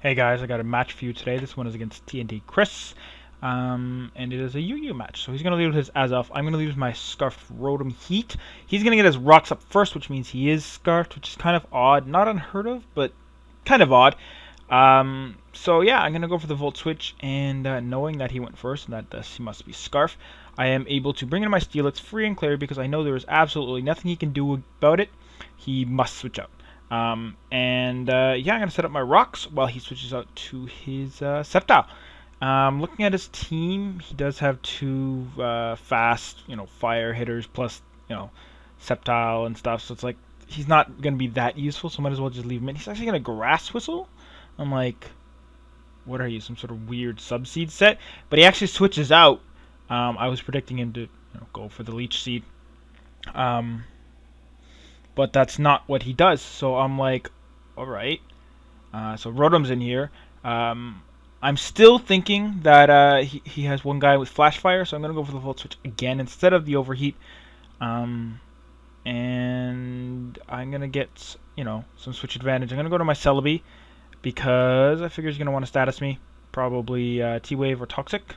Hey guys, I got a match for you today. This one is against TNTCris, and it is a UU match. So he's going to lead with his Azoth. I'm going to lead with my Scarfed Rotom Heat. He's going to get his rocks up first, which means he is Scarfed, which is kind of odd. Not unheard of, but kind of odd. So yeah, I'm going to go for the Volt Switch, and knowing that he went first and that he must be Scarf, I am able to bring in my Steelix free and clear because I know there is absolutely nothing he can do about it. He must switch out. Yeah, I'm going to set up my rocks while he switches out to his Sceptile. Looking at his team, he does have two fast, fire hitters plus, Sceptile and stuff. So it's like he's not going to be that useful, so might as well just leave him in. He's actually going to Grass Whistle. I'm like, what are you, some sort of weird Subseed set? But he actually switches out. I was predicting him to go for the Leech Seed. But that's not what he does. So I'm like, all right. So Rotom's in here. I'm still thinking that he has one guy with Flash Fire, so I'm going to go for the Volt Switch again instead of the Overheat. And I'm going to get, some switch advantage. I'm going to go to my Celebi because I figure he's going to want to status me. Probably T-Wave or Toxic.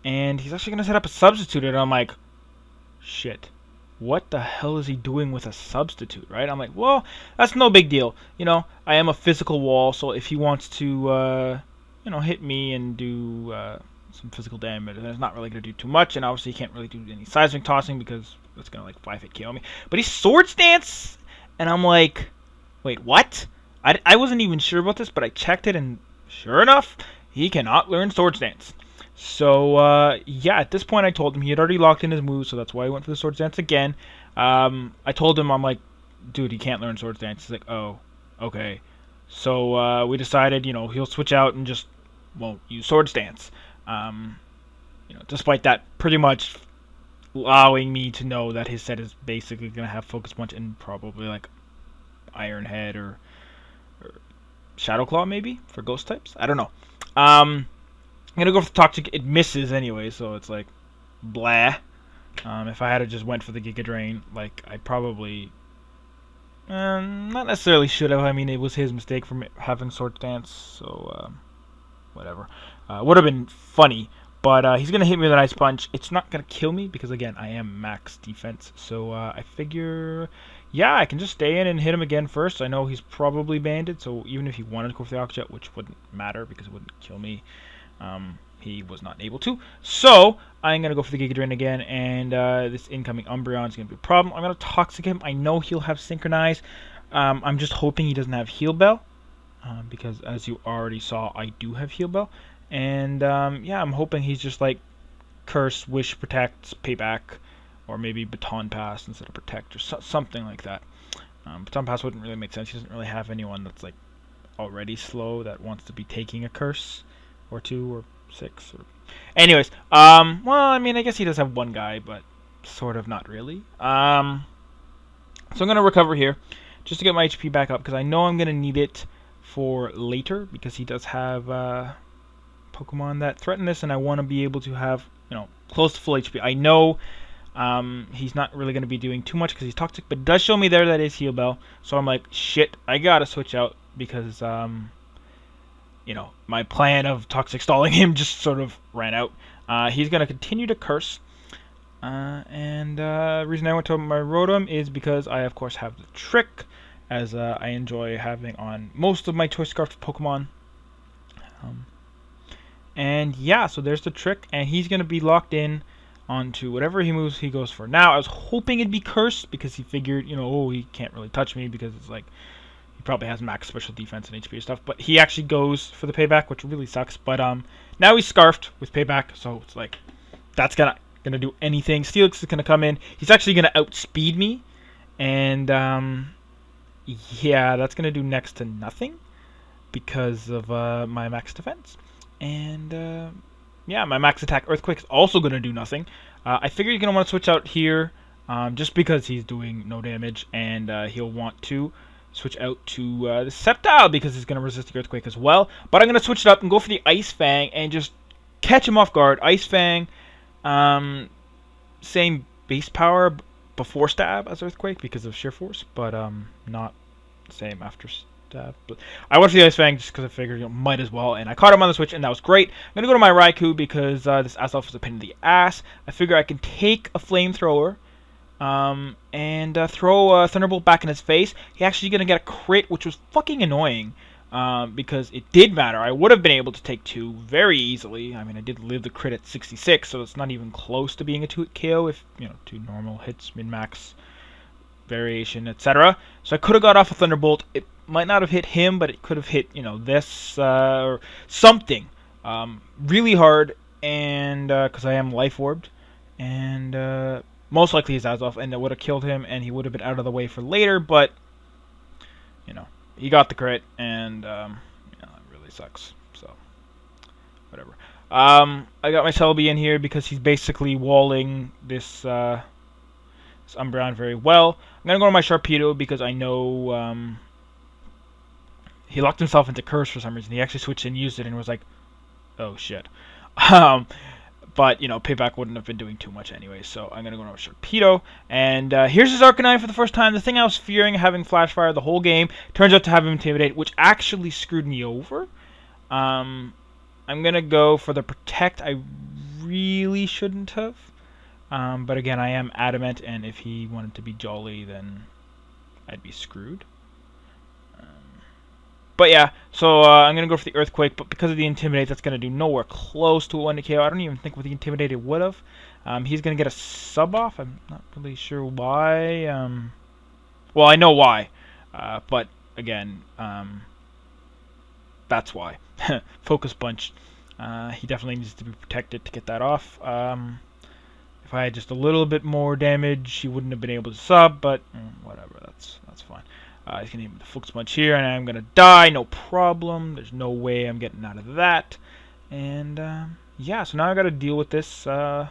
And he's actually going to set up a Substitute, and I'm like, shit. What the hell is he doing with a Substitute, right? I'm like, well, that's no big deal. I am a physical wall, so if he wants to, hit me and do some physical damage, then it's not really going to do too much, and obviously he can't really do any seismic tossing because it's going to, 5-hit KO me. But he's Swords Dance, and I'm like, wait, what? I wasn't even sure about this, but I checked it, and sure enough, he cannot learn Swords Dance. So, yeah, at this point I told him he had already locked in his moves, so that's why I went for the Swords Dance again. I told him, I'm like, dude, he can't learn Swords Dance. He's like, oh, okay. So, we decided, he'll switch out and just won't use Swords Dance. Despite that pretty much allowing me to know that his set is basically going to have Focus Punch and probably, Iron Head or Shadow Claw, maybe, for Ghost types. I don't know. I'm gonna go for the Toxic. It misses anyway, so it's like, blah. If I had just went for the Giga Drain, I probably not necessarily should have. I mean, it was his mistake for having Swords Dance, so whatever. Would have been funny, but he's gonna hit me with an Ice Punch. It's not gonna kill me because again, I am max defense, so I figure, yeah, I can just stay in and hit him again first. I know he's probably banded, so even if he wanted to go for the Oxjet, which wouldn't matter because it wouldn't kill me. He was not able to. So, I'm going to go for the Giga Drain again, and this incoming Umbreon is going to be a problem. I'm going to Toxic him. I know he'll have Synchronize. I'm just hoping he doesn't have Heal Bell, because as you already saw, I do have Heal Bell. And, yeah, I'm hoping he's just Curse, Wish, Protect, Payback, or maybe Baton Pass instead of Protect, or something like that. Baton Pass wouldn't really make sense. He doesn't really have anyone that's, already slow that wants to be taking a Curse. Or 2 or 6 or anyways, well, I mean, I guess he does have one guy, but sort of not really. So I'm gonna recover here just to get my HP back up because I know I'm gonna need it for later because he does have Pokemon that threaten this, and I want to be able to have close to full HP. I know he's not really gonna be doing too much because he's Toxic, but it does show me there that is Heal Bell. So I'm like, shit, I gotta switch out because my plan of Toxic stalling him just sort of ran out. He's going to continue to Curse. The reason I went to my Rotom is because I, of course, have the Trick, as I enjoy having on most of my Choice Scarf Pokemon. And yeah, so there's the Trick, and he's going to be locked in onto whatever he moves he goes for. Now, I was hoping it'd be Curse, because he figured, oh, he can't really touch me, because it's he probably has max special defense and HP and stuff, but he actually goes for the Payback, which really sucks. But now he's Scarfed with Payback, so it's that's gonna do anything. Steelix is gonna come in. He's actually gonna outspeed me, and yeah, that's gonna do next to nothing because of my max defense. And yeah, my max attack Earthquake is also gonna do nothing. I figure you're gonna want to switch out here, just because he's doing no damage, and he'll want to switch out to the Sceptile because he's going to resist the Earthquake as well. But I'm going to switch it up and go for the Ice Fang and just catch him off guard. Ice Fang, same base power before stab as Earthquake because of sheer force, but not same after But I watched the Ice Fang just because I figured, might as well, and I caught him on the Switch, and that was great. I'm gonna go to my Raikou because this Azelf is a pain in the ass. I figure I can take a flamethrower, and throw a Thunderbolt back in his face. He actually gonna get a crit, which was fucking annoying, because it did matter. I would have been able to take 2 very easily. I mean, I did live the crit at 66, so it's not even close to being a 2-hit KO if, 2 normal hits, min-max, variation, etc. So I could have got off a Thunderbolt. It might not have hit him, but it could have hit, this, or something, really hard, and, because I am Life Orbed, and, most likely he's Azelf, and it would have killed him, and he would have been out of the way for later, but, he got the crit, and, it really sucks, so, whatever. I got my Celebi in here because he's basically walling this Umbreon very well. I'm going to go to my Sharpedo because I know he locked himself into Curse for some reason. He actually switched and used it and was like, oh shit. But, Payback wouldn't have been doing too much anyway, so I'm going to go to Sharpedo. And here's his Arcanine for the first time. The thing I was fearing, having Flash Fire the whole game, turns out to have him Intimidate, which actually screwed me over. I'm going to go for the Protect. I really shouldn't have. But again, I am adamant, and if he wanted to be jolly, then I'd be screwed. But yeah, so I'm going to go for the Earthquake, but because of the Intimidate, that's going to do nowhere close to a 1-hit KO. I don't even think with the Intimidate it would have. He's going to get a sub off. I'm not really sure why. Well, I know why, but again, that's why. Focus Punch. He definitely needs to be protected to get that off. If I had just a little bit more damage, he wouldn't have been able to sub, but whatever, that's fine. He's going to hit the Focus Punch here, and I'm going to die, no problem. There's no way I'm getting out of that. And, yeah, so now I got to deal with this, this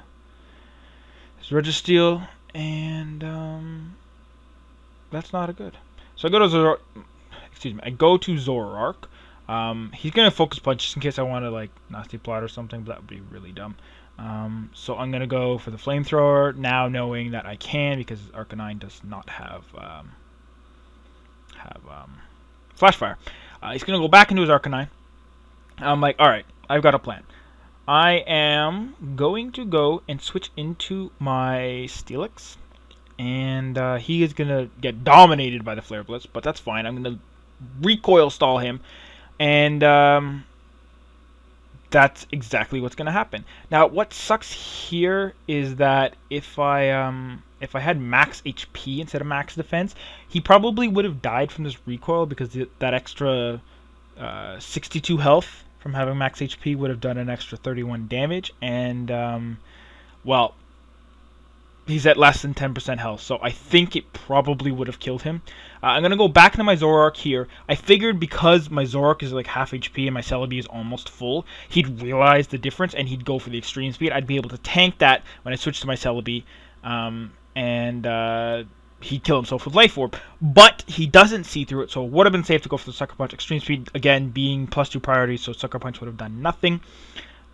Registeel, and, that's not a good. So I go to I go to Zoroark. He's going to Focus Punch just in case I want to, like, Nasty Plot or something, but that would be really dumb. So I'm going to go for the Flamethrower, now knowing that I can, because Arcanine does not have Flash Fire. He's going to go back into his Arcanine. I'm like, alright, I've got a plan. I am going to go and switch into my Steelix, and he is going to get dominated by the Flare Blitz, but that's fine. I'm going to recoil stall him, and that's exactly what's going to happen. Now, what sucks here is that if I had max HP instead of max defense, he probably would have died from this recoil because that extra 62 health from having max HP would have done an extra 31 damage, and well, he's at less than 10% health, so I think it probably would have killed him. I'm going to go back into my Zoroark here. I figured because my Zoroark is like half HP and my Celebi is almost full, he'd realize the difference and he'd go for the extreme speed. I'd be able to tank that when I switch to my Celebi, and he'd kill himself with Life Orb. But he doesn't see through it, so it would have been safe to go for the Sucker Punch. Extreme speed, again, being +2 priority, so Sucker Punch would have done nothing.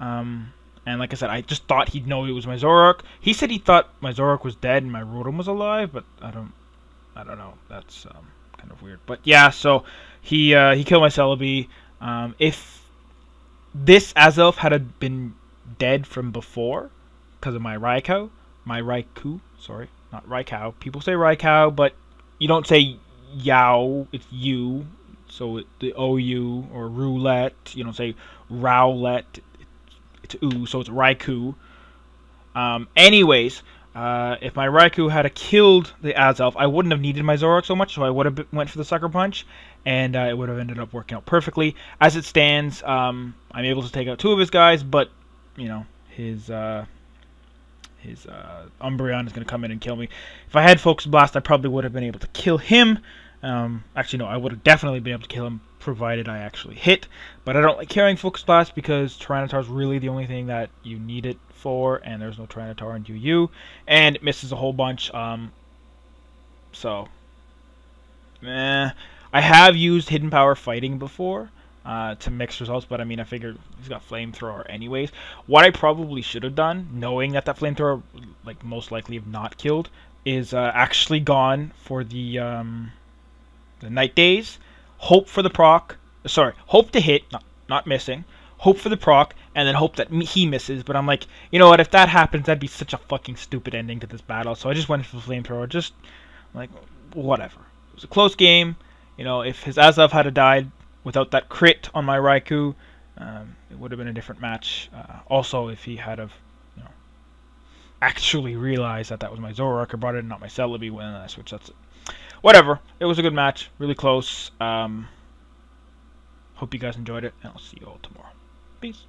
And like I said, I just thought he'd know it was my Zoroark. He said he thought my Zoroark was dead and my Rotom was alive, but I don't know. That's kind of weird. But yeah, so he killed my Celebi. If this Azelf had been dead from before, because of my Raikou, sorry, not Raikou. People say Raikou, but you don't say Yow. It's you. So the OU or roulette. You don't say Rowlette. It's ooh, so it's Raikou. Anyways, if my Raikou had killed the Azelf, I wouldn't have needed my Zoroark so much, so I would have went for the Sucker Punch, and it would have ended up working out perfectly. As it stands, I'm able to take out 2 of his guys, but his Umbreon is going to come in and kill me. If I had Focus Blast, I probably would have been able to kill him. Actually, no, I would have definitely been able to kill him, provided I actually hit. But I don't like carrying Focus Blast because Tyranitar is really the only thing that you need it for, and there's no Tyranitar in UU, and it misses a whole bunch. So, I have used Hidden Power Fighting before to mix results, but I mean, I figured he's got Flamethrower anyways. What I probably should have done, knowing that Flamethrower like most likely have not killed, is actually gone for the Night Daze. hope for the proc. Sorry, hope to hit, not missing. Hope for the proc, and then hope that he misses. But I'm like, you know what? If that happens, that'd be such a fucking stupid ending to this battle. So I just went for the flamethrower. Just like whatever. It was a close game. You know, if his Azov had died without that crit on my Raikou, it would have been a different match. Also, if he had actually realized that was my Zoroark, I brought it in, not my Celebi, when I switched. That's it. Whatever. It was a good match. Really close. Hope you guys enjoyed it, and I'll see you all tomorrow. Peace.